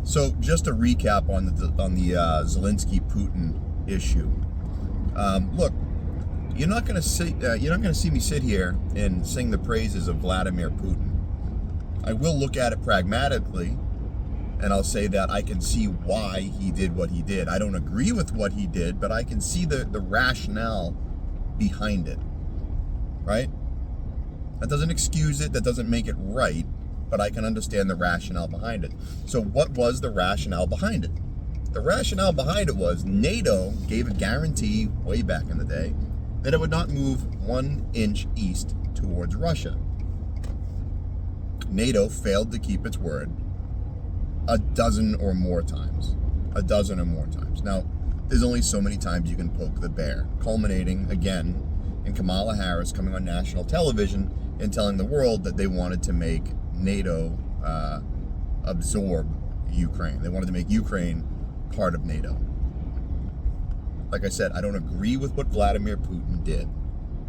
So just a recap on the Zelensky-Putin issue. Look, you're not going to see me sit here and sing the praises of Vladimir Putin. I will look at it pragmatically, and I'll say that I can see why he did what he did. I don't agree with what he did, but I can see the rationale behind it. Right? That doesn't excuse it. That doesn't make it right. But I can understand the rationale behind it. So what was the rationale behind it? The rationale behind it was NATO gave a guarantee way back in the day that it would not move 1 inch east towards Russia. NATO failed to keep its word a dozen or more times. Now, there's only so many times you can poke the bear, culminating again in Kamala Harris coming on national television and telling the world that they wanted to make NATO absorb Ukraine. They wanted to make Ukraine part of NATO. Like I said, I don't agree with what Vladimir Putin did,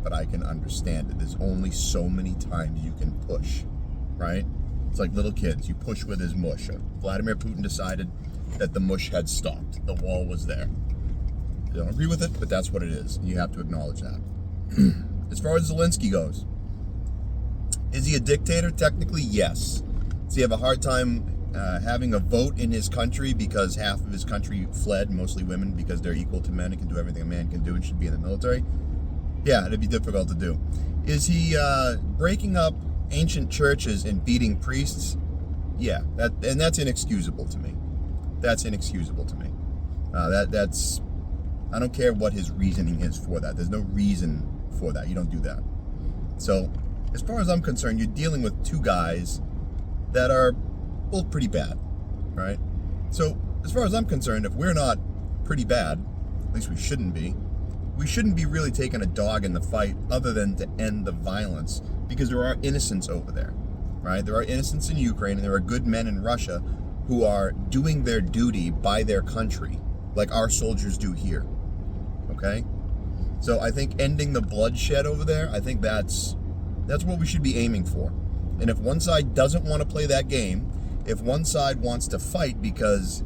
but I can understand it. There's only so many times you can push, right? It's like little kids. You push with his mush. Vladimir Putin decided that the mush had stopped. The wall was there. I don't agree with it, but that's what it is. You have to acknowledge that. As far as Zelensky goes, is he a dictator? Technically, yes. Does he have a hard time having a vote in his country because half of his country fled, mostly women, because they're equal to men and can do everything a man can do and should be in the military? Yeah, it'd be difficult to do. Is he breaking up ancient churches and beating priests? Yeah, that's inexcusable to me. That's inexcusable to me. That's I don't care what his reasoning is for that. There's no reason for that. You don't do that. So, as far as I'm concerned, you're dealing with two guys that are both pretty bad, right? So, as far as I'm concerned, if we're not pretty bad, at least we shouldn't be really taking a dog in the fight other than to end the violence, because there are innocents over there, right? There are innocents in Ukraine, and there are good men in Russia who are doing their duty by their country, like our soldiers do here, okay? So I think ending the bloodshed over there, I think that's what we should be aiming for. And if one side doesn't want to play that game, if one side wants to fight because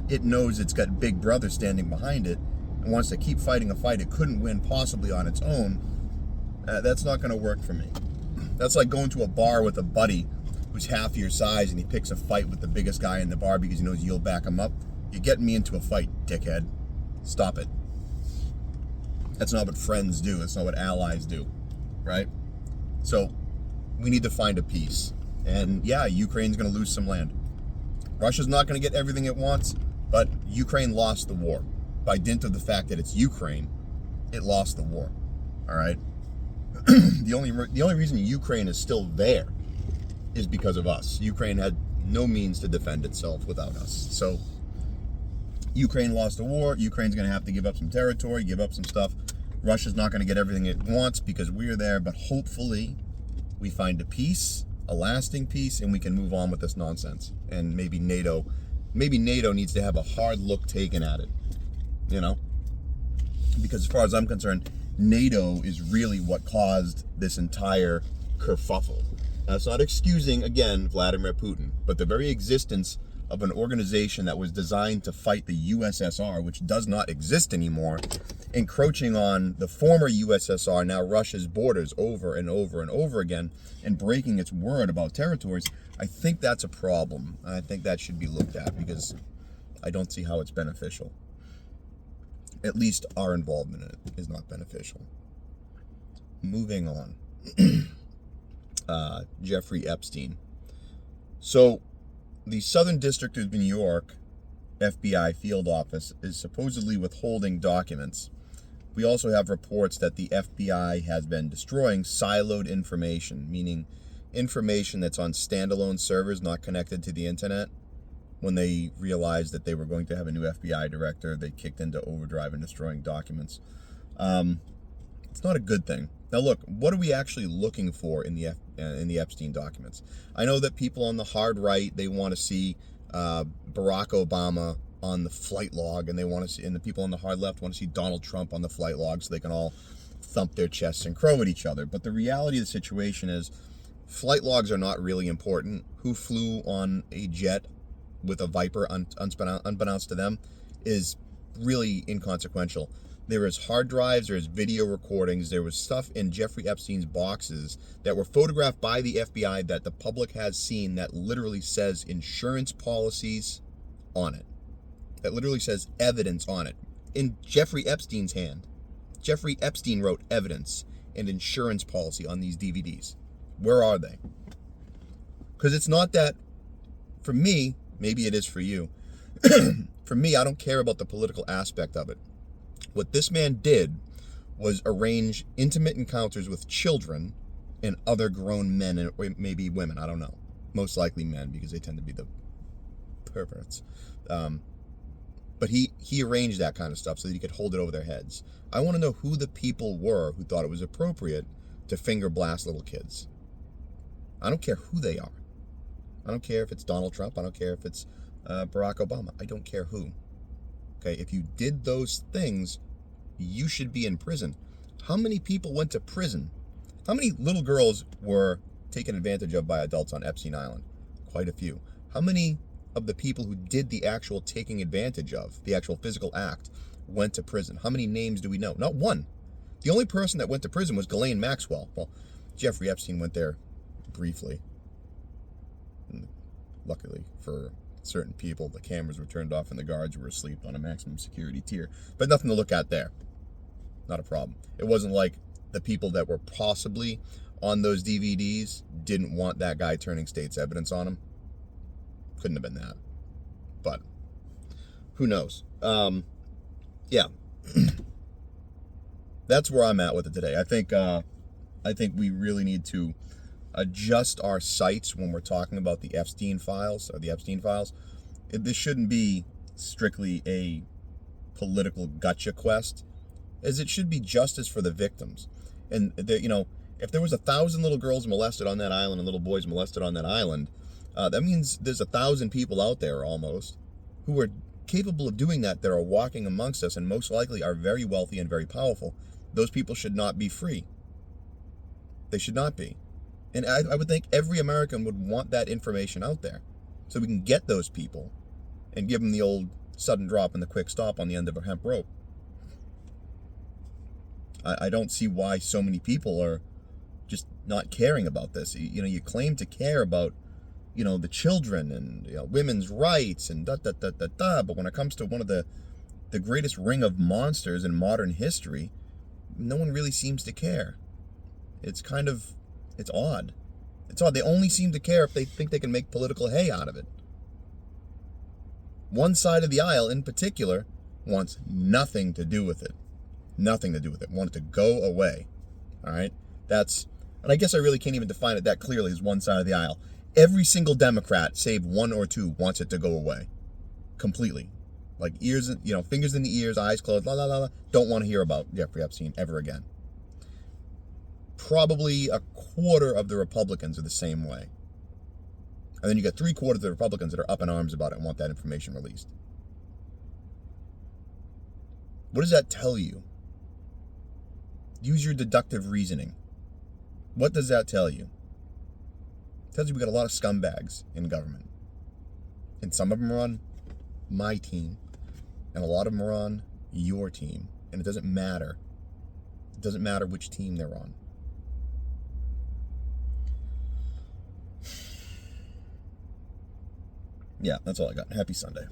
it knows it's got Big Brother standing behind it and wants to keep fighting a fight it couldn't win possibly on its own, that's not going to work for me. That's like going to a bar with a buddy who's half your size and he picks a fight with the biggest guy in the bar because he knows you'll back him up. You're getting me into a fight, dickhead. Stop it. That's not what friends do. That's not what allies do, right? So we need to find a peace. And yeah, Ukraine's going to lose some land. Russia's not going to get everything it wants, but Ukraine lost the war. By dint of the fact that it's Ukraine, it lost the war, all right? The only reason Ukraine is still there is because of us. Ukraine had no means to defend itself without us. So Ukraine lost the war. Ukraine's going to have to give up some territory, give up some stuff. Russia's not going to get everything it wants because we're there, but hopefully we find a peace, a lasting peace, and we can move on with this nonsense. And maybe NATO needs to have a hard look taken at it, you know? Because as far as I'm concerned, NATO is really what caused this entire kerfuffle. That's not excusing, again, Vladimir Putin, but the very existence of an organization that was designed to fight the USSR, which does not exist anymore, encroaching on the former USSR, now Russia's borders, over and over and over again, and breaking its word about territories, I think that's a problem. I think that should be looked at because I don't see how it's beneficial. At least our involvement in it is not beneficial. Moving on. Jeffrey Epstien. So, the Southern District of New York FBI field office is supposedly withholding documents. We also have reports that the FBI has been destroying siloed information, meaning information that's on standalone servers not connected to the internet. When they realized that they were going to have a new FBI director, they kicked into overdrive and destroying documents. It's not a good thing. Now look, what are we actually looking for in the Epstein documents? I know that people on the hard right, they want to see Barack Obama on the flight log, and and the people on the hard left want to see Donald Trump on the flight log so they can all thump their chests and crow at each other. But the reality of the situation is flight logs are not really important. Who flew on a jet with a Viper unbeknownst to them is really inconsequential. There is hard drives, there is video recordings, there was stuff in Jeffrey Epstein's boxes that were photographed by the FBI that the public has seen that literally says insurance policies on it. That literally says evidence on it. In Jeffrey Epstein's hand. Jeffrey Epstein wrote evidence and insurance policy on these DVDs. Where are they? Because it's not that, for me, maybe it is for you. For me, I don't care about the political aspect of it. What this man did was arrange intimate encounters with children and other grown men, and maybe women, I don't know. Most likely men, because they tend to be the perverts. But he arranged that kind of stuff so that he could hold it over their heads. I want to know who the people were who thought it was appropriate to finger blast little kids. I don't care who they are. I don't care if it's Donald Trump. I don't care if it's Barack Obama. I don't care who. Okay, if you did those things, you should be in prison. How many people went to prison? How many little girls were taken advantage of by adults on Epstein Island? Quite a few. How many of the people who did the actual taking advantage of, the actual physical act, went to prison? How many names do we know? Not one. The only person that went to prison was Ghislaine Maxwell. Well, Jeffrey Epstein went there briefly. And luckily for certain people, the cameras were turned off and the guards were asleep on a maximum security tier. But nothing to look at there. Not a problem. It wasn't like the people that were possibly on those DVDs didn't want that guy turning state's evidence on him. Couldn't have been that. But who knows? Yeah. That's where I'm at with it today. I think we really need to adjust our sights when we're talking about the Epstein files or the Epstein files. This shouldn't be strictly a political gotcha quest, as it should be justice for the victims. And if there was 1,000 little girls molested on that island and little boys molested on that island, that means there's 1,000 people out there almost who are capable of doing that are walking amongst us and most likely are very wealthy and very powerful. Those people should not be free. They should not be. And I would think every American would want that information out there so we can get those people and give them the old sudden drop and the quick stop on the end of a hemp rope. I don't see why so many people are just not caring about this. You claim to care about, the children and women's rights and but when it comes to one of the greatest ring of monsters in modern history, no one really seems to care. It's odd. It's odd. They only seem to care if they think they can make political hay out of it. One side of the aisle in particular wants nothing to do with it. Nothing to do with it. Want it to go away. All right? And I guess I really can't even define it that clearly as one side of the aisle. Every single Democrat, save one or two, wants it to go away. Completely. Like ears, fingers in the ears, eyes closed, la la la la. Don't want to hear about Jeffrey Epstein ever again. Probably a quarter of the Republicans are the same way. And then you got 3/4 of the Republicans that are up in arms about it and want that information released. What does that tell you? Use your deductive reasoning. What does that tell you? It tells you we got a lot of scumbags in government. And some of them are on my team. And a lot of them are on your team. And it doesn't matter. It doesn't matter which team they're on. Yeah, that's all I got. Happy Sunday.